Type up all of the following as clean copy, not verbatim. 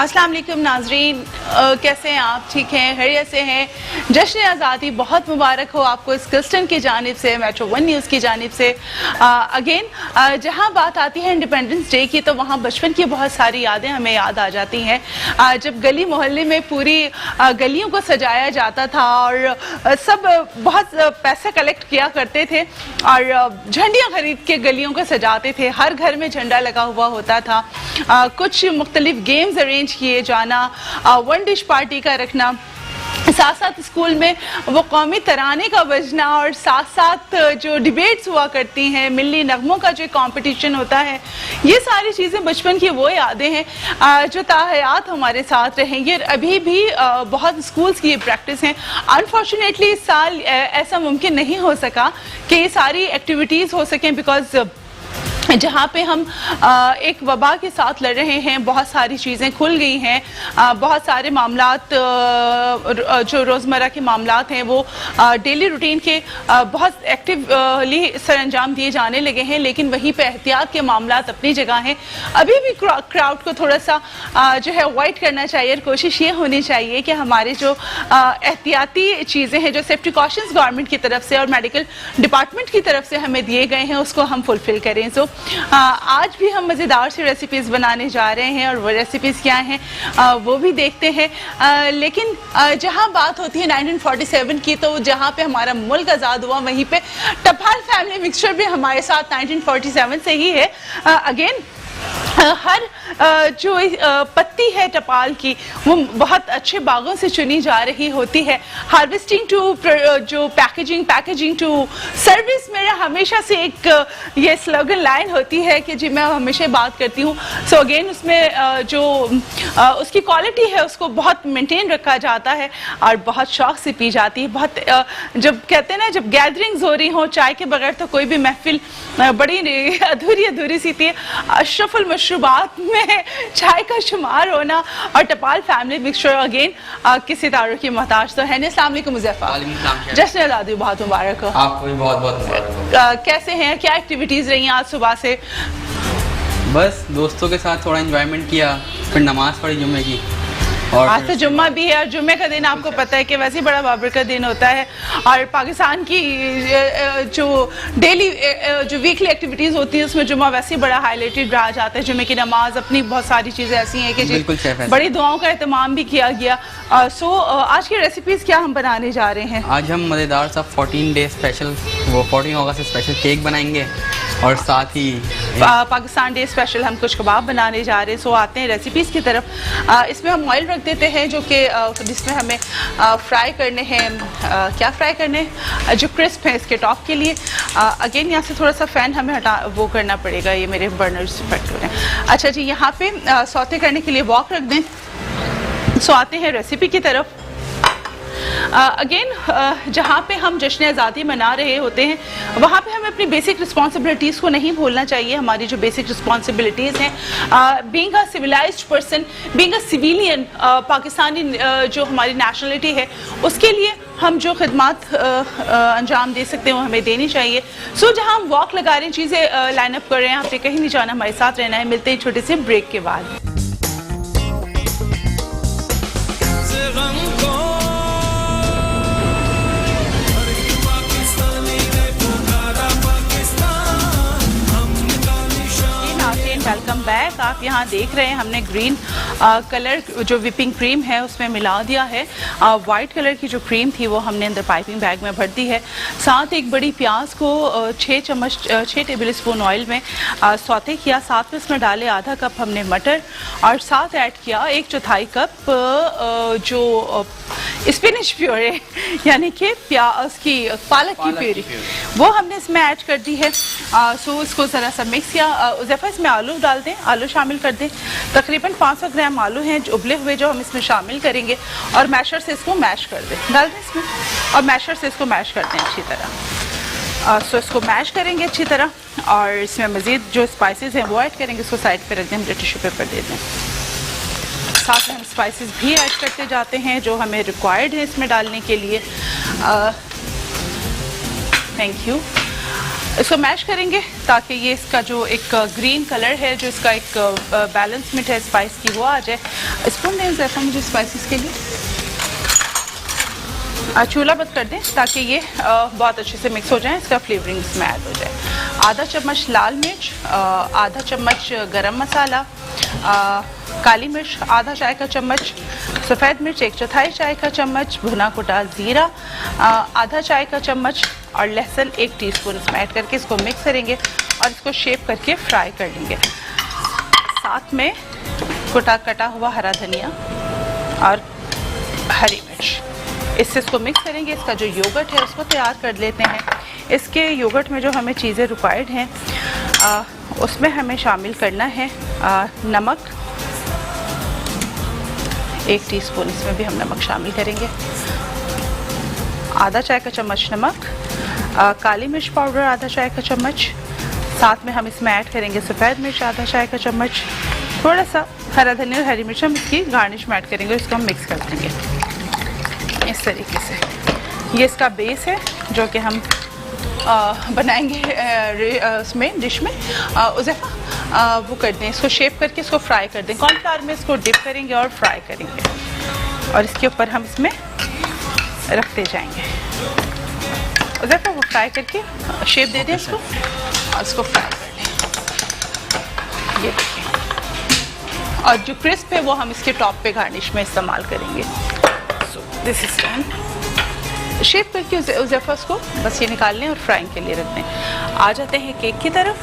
अस्सलाम वालेकुम नाजरीन, कैसे हैं आप? ठीक हैं, खैरियत से हैं? जश्न आज़ादी बहुत मुबारक हो आपको इस किल्स्टन की जानिब से, मेट्रो 1 न्यूज़ की जानिब से। अगेन जहां बात आती है इंडिपेंडेंस डे की तो वहां बचपन की बहुत सारी यादें हमें याद आ जाती हैं। जब गली मोहल्ले में पूरी गलियों को सजाया जाता था और सब बहुत पैसे कलेक्ट किया करते थे और झंडियाँ खरीद के गलियों को सजाते थे। हर घर में झंडा लगा हुआ होता था। कुछ मुख्तलिफ गेम्स अरेंज किए जाना, वन डिश पार्टी का रखना, साथ साथ स्कूल में वो कौमी तराने का बजना और साथ साथ जो डिबेट्स हुआ करती हैं, मिली नगमों का जो कंपटीशन होता है, ये सारी चीज़ें बचपन की वो यादें हैं जो ताहयात हमारे साथ रहेंगी। और अभी भी बहुत स्कूल्स की ये प्रैक्टिस हैं। अनफॉर्चुनेटली इस साल ऐसा मुमकिन नहीं हो सका कि ये सारी एक्टिविटीज़ हो सकें, बिकॉज जहाँ पे हम एक वबा के साथ लड़ रहे हैं, बहुत सारी चीज़ें खुल गई हैं, बहुत सारे मामलात जो रोज़मर्रा के मामलात हैं वो डेली रूटीन के बहुत एक्टिवली सर अंजाम दिए जाने लगे हैं, लेकिन वहीं पे एहतियात के मामलात अपनी जगह हैं। अभी भी क्राउड को थोड़ा सा जो है अवॉइड करना चाहिए और कोशिश ये होनी चाहिए कि हमारे जो एहतियाती चीज़ें हैं, जो सेफ्टी कॉशंस गवर्नमेंट की तरफ से और मेडिकल डिपार्टमेंट की तरफ से हमें दिए गए हैं, उसको हम फुलफिल करें। सो आज भी हम मज़ेदार सी रेसिपीज़ बनाने जा रहे हैं और वो रेसिपीज़ क्या हैं वो भी देखते हैं। लेकिन जहाँ बात होती है 1947 की, तो जहाँ पे हमारा मुल्क आज़ाद हुआ वहीं पे टपाल फैमिली मिक्सचर भी हमारे साथ 1947 से ही है। अगेन हर जो पत्ती है टपाल की वो बहुत अच्छे बागों से चुनी जा रही होती है। हार्वेस्टिंग टू जो पैकेजिंग टू सर्विस, मेरा हमेशा से एक ये स्लोगन लाइन होती है कि जी मैं हमेशा बात करती हूँ। सो अगेन उसमें जो उसकी क्वालिटी है उसको बहुत मेंटेन रखा जाता है और बहुत शौक से पी जाती है। बहुत जब कहते हैं ना, जब गैदरिंग्स हो रही हो चाय के बगैर तो कोई भी महफिल बड़ी अधूरी सी थी। अशरफुल मशरूबात में चाय का शुमार होना और टपाल फैमिली मिक्सचर अगेन किसी तारुफ की मोहताज तो है नहीं। अस्सलाम वालेकुम मुज़फ़्फ़र, जश्न आज़ादी बहुत मुबारक हो। आपको भी बहुत बहुत मुबारक हो। कैसे हैं, क्या एक्टिविटीज़ रही हैं आज सुबह से? बस दोस्तों के साथ थोड़ा एंजॉयमेंट किया, फिर नमाज पढ़ी जुम्मे की। और आज तो जुम्मा भी है और जुम्मे का दिन आपको पता है कि वैसे ही बड़ा बाबर का दिन होता है और पाकिस्तान की जो डेली जो वीकली एक्टिविटीज़ होती है उसमें जुम्मा वैसे ही बड़ा हाईलाइटेड रहा जाता है। जुम्मे की नमाज, अपनी बहुत सारी चीज़ें ऐसी हैं कि जी बड़ी दुआओं का एहतमाम भी किया गया। सो आज की रेसिपीज़ क्या हम बनाने जा रहे हैं? आज हम मज़ेदार सा 14 डे स्पेशल, वो 14 अगस्त से स्पेशल केक बनाएंगे और साथ ही पाकिस्तान डे स्पेशल हम कुछ कबाब बनाने जा रहे हैं। सो आते हैं रेसिपीज़ की तरफ। इसमें हम ऑयल रख देते हैं जो कि जिसमें हमें फ्राई करने हैं। क्या फ्राई करने हैं? जो क्रिस्प है इसके टॉप के लिए। अगेन यहाँ से थोड़ा सा फ़ैन हमें वो करना पड़ेगा, ये मेरे बर्नर से इफेक्ट हो रहे हैं। अच्छा जी, यहाँ पे सौते करने के लिए वॉक रख दें। सो आते हैं रेसिपी की तरफ। अगेन जहाँ पे हम जश्न आज़ादी मना रहे होते हैं वहाँ पे हमें अपनी बेसिक रिस्पॉन्सिबिलिटीज़ को नहीं भूलना चाहिए। हमारी जो बेसिक रिस्पॉन्सिबिलिटीज़ हैं, being a civilised person, being a civilian, Pakistani जो हमारी नेशनलिटी है उसके लिए हम जो खिदमत अंजाम दे सकते हैं वो हमें देनी चाहिए। सो जहाँ हम वॉक लगा रहे हैं, चीज़ें लाइन अप कर रहे हैं, आपने कहीं नहीं जाना, हमारे साथ रहना है। मिलते हैं छोटे से ब्रेक के बाद। Welcome back. आप यहाँ देख रहे हैं हमने ग्रीन कलर जो विपिंग क्रीम है उसमें मिला दिया है। वाइट कलर की जो क्रीम थी वो हमने अंदर पाइपिंग बैग में भर दी है। साथ एक बड़ी प्याज को 6 टेबल स्पून ऑयल में सौते किया। साथ में इसमें डाले आधा कप हमने मटर और साथ ऐड किया 1/4 कप जो स्पिनिच प्योरे यानी कि प्याज की पालक की प्यूरी, वो हमने इसमें ऐड कर दी है। सो इसको ज़रा सा मिक्स किया। ज़फ़ा इसमें आलू डाल दें, आलू शामिल कर दें। तकरीबन 500 ग्राम आलू हैं जो उबले हुए, जो हम इसमें शामिल करेंगे और मैशर से इसको मैश कर दें, डाल दें इसमें और मैशर से इसको मैश कर दें अच्छी तरह। सो इसको मैश करेंगे अच्छी तरह और इसमें मज़ीद जो स्पाइसेस हैं वो ऐड करेंगे। इसको साइड पर रख दें, हम टिश्यू पेपर दे दें। साथ में हम स्पाइसेस भी ऐड करते जाते हैं जो हमें रिक्वायर्ड है इसमें डालने के लिए। Thank you. इसको मैश करेंगे ताकि ये इसका जो एक ग्रीन कलर है, जो इसका एक बैलेंसमेंट है स्पाइस की, वो आ जाए। स्पून दें ज़ैफ़ा मुझे स्पाइसेस के लिए। चूल्हा बंद कर दें ताकि ये बहुत अच्छे से मिक्स हो जाए, इसका फ्लेवरिंग इसमें ऐड हो जाए। आधा चम्मच लाल मिर्च, आधा चम्मच गरम मसाला, काली मिर्च आधा चाय का चम्मच, सफ़ेद मिर्च 1/4 चाय का चम्मच, भुना कुटा ज़ीरा आधा चाय का चम्मच और लहसुन 1 टीस्पून इसमें ऐड करके इसको मिक्स करेंगे और इसको शेप करके फ्राई कर लेंगे। साथ में कटा हुआ हरा धनिया और हरी मिर्च, इससे इसको मिक्स करेंगे। इसका जो योगर्ट है उसको तैयार कर लेते हैं। इसके योगर्ट में जो हमें चीज़ें रिक्वायर्ड हैं उसमें हमें शामिल करना है नमक, 1 टीस्पून इसमें भी हम नमक शामिल करेंगे, आधा चाय का चम्मच नमक, काली मिर्च पाउडर आधा चाय का चम्मच, साथ में हम इसमें ऐड करेंगे सफ़ेद मिर्च आधा चाय का चम्मच, थोड़ा सा हरा धनिया और हरी मिर्च हम इसकी गार्निश में ऐड करेंगे, इसको हम मिक्स कर देंगे इस तरीके से। ये इसका बेस है जो कि हम बनाएंगे उसमें डिश में। उज़ैफ़ा वो कर दें, इसको शेप करके इसको फ्राई कर दें, कॉर्नफ्लावर में इसको डिप करेंगे और फ्राई करेंगे और इसके ऊपर हम इसमें रखते जाएंगे। उज़ैफ़ा वो फ्राई करके शेप दे दें इसको और इसको फ्राई कर लें। ये देखिए, और जो क्रिस्प है वो हम इसके टॉप पे गार्निश में इस्तेमाल करेंगे। So this is done. Shape करके उज़ैफ़ा को बस ये निकाल लें और फ्राइंग के लिए रख दें। आ जाते हैं केक की तरफ।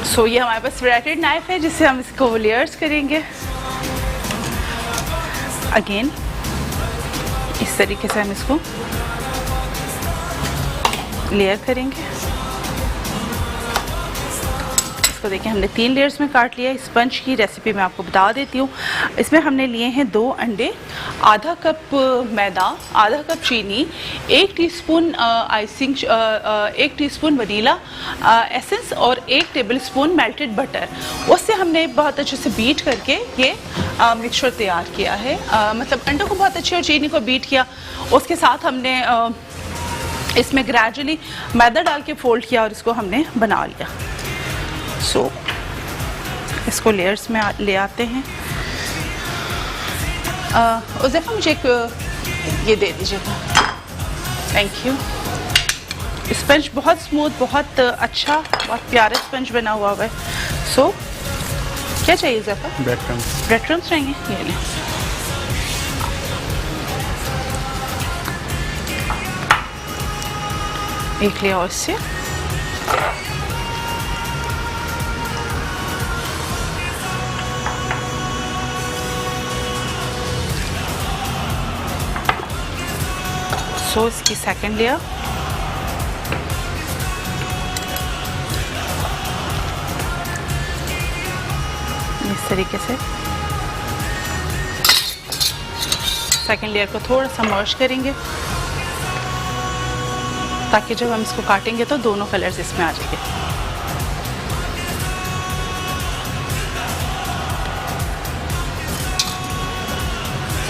सो ये हमारे पास रेटेड नाइफ है जिससे हम इसको लेयर्स करेंगे। अगेन इस तरीके से हम इसको लेयर करेंगे। इसको देखिए हमने 3 लेयर्स में काट लिया। स्पंज की रेसिपी मैं आपको बता देती हूँ। इसमें हमने लिए हैं 2 अंडे, आधा कप मैदा, आधा कप चीनी, 1 teaspoon icing, 1 teaspoon vanilla essence और 1 टेबलस्पून मेल्टेड बटर। उससे हमने बहुत अच्छे से बीट करके ये मिक्सचर तैयार किया है। मतलब अंडों को बहुत अच्छे और चीनी को बीट किया, उसके साथ हमने इसमें ग्रेजुअली मैदा डाल के फोल्ड किया और इसको हमने बना लिया। सो इसको लेयर्स में ले आते हैं। उज़ैफ़ा मुझे एक ये दे दीजिएगा, थैंक यू। स्पंज बहुत स्मूथ, बहुत अच्छा, बहुत प्यारा स्पंज बना हुआ है। सो क्या चाहिए Uzaifa? Bread crumbs. Bread crumbs चाहिए, ये लें। एक लेयर और इससे सो इसकी सेकेंड लेयर, इस तरीके से सेकेंड लेयर को थोड़ा सा मर्ज करेंगे ताकि जब हम इसको काटेंगे तो दोनों कलर्स इसमें आ जाएंगे।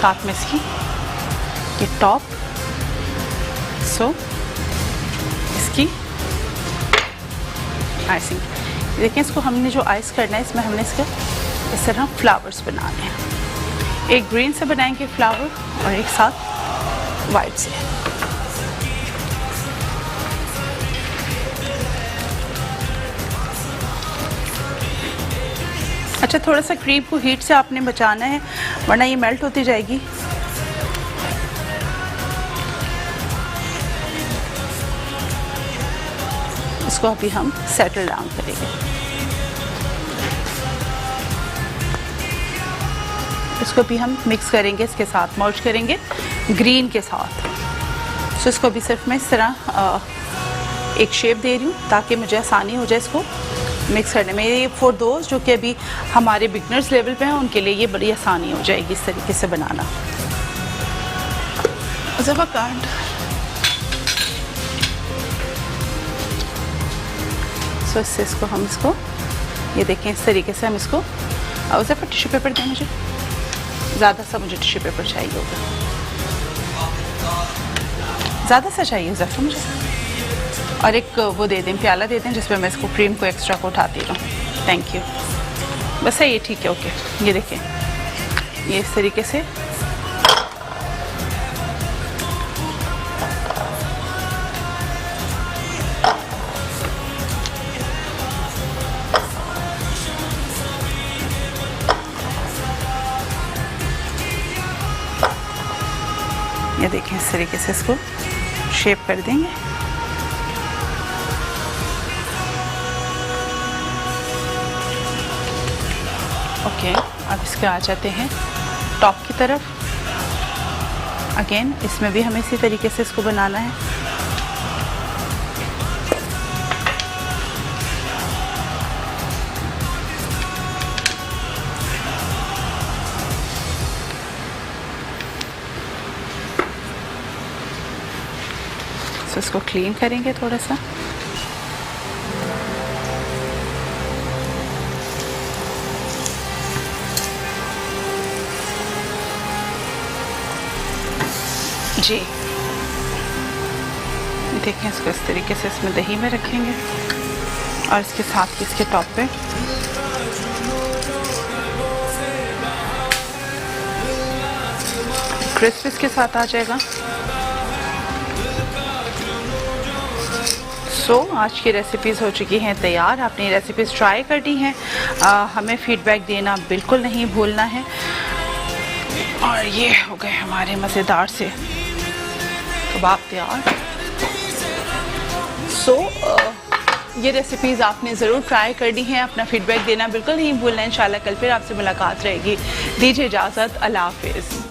साथ में इसकी ये टॉप, सो इसकी आइसिंग। देखिए इसको हमने जो आइस करना है इसमें हमने इसका इस तरह फ्लावर्स बनाने हैं। एक ग्रीन से बनाएंगे फ्लावर और एक साथ वाइट से। अच्छा, थोड़ा सा क्रीम को हीट से आपने बचाना है वरना ये मेल्ट होती जाएगी। इसको अभी हम सेटल डाउन करेंगे। इसको भी हम मिक्स करेंगे, इसके साथ मर्ज करेंगे ग्रीन के साथ। सो इसको भी सिर्फ मैं इस तरह एक शेप दे रही हूँ ताकि मुझे आसानी हो जाए इसको मिक्स करने में। ये फॉर दोस्त जो कि अभी हमारे बिगनर्स लेवल पे हैं उनके लिए ये बड़ी आसानी हो जाएगी इस तरीके से बनाना। उज़ैफ़ा कांट सो इससे इसको हम इसको ये देखें इस तरीके से हम इसको। उज़ैफ़ा टिश्यू पेपर दें मुझे, ज़्यादा सा मुझे टिश्यू पेपर चाहिए होगा, ज़्यादा सा चाहिए उज़ैफ़ा मुझे। और एक वो दे दें, प्याला दे दें जिसमें मैं इसको क्रीम को एक्स्ट्रा को उठाती रहूँ। Thank you. बस है ये, ठीक है, ओके। ये देखें, ये इस तरीके से ये देखें, इस तरीके से इसको शेप कर देंगे। ओके, अब इसके आ जाते हैं टॉप की तरफ। अगेन इसमें भी हमें इसी तरीके से इसको बनाना है। तो इसको क्लीन करेंगे थोड़ा सा। जी देखें, इसको इस तरीके से इसमें दही में रखेंगे और इसके साथ इसके टॉप पे क्रिस्प इसके साथ आ जाएगा। आज की रेसिपीज़ हो चुकी हैं तैयार। आपने रेसिपीज़ ट्राई करनी हैं, हमें फीडबैक देना बिल्कुल नहीं भूलना है। और ये हो गए हमारे मज़ेदार से कबाब तैयार। ये रेसिपीज़ आपने ज़रूर ट्राई करनी है, अपना फीडबैक देना बिल्कुल नहीं भूलना है। इंशाल्लाह कल फिर आपसे मुलाकात रहेगी। दीजिए इजाज़त, अल्लाह हाफिज़।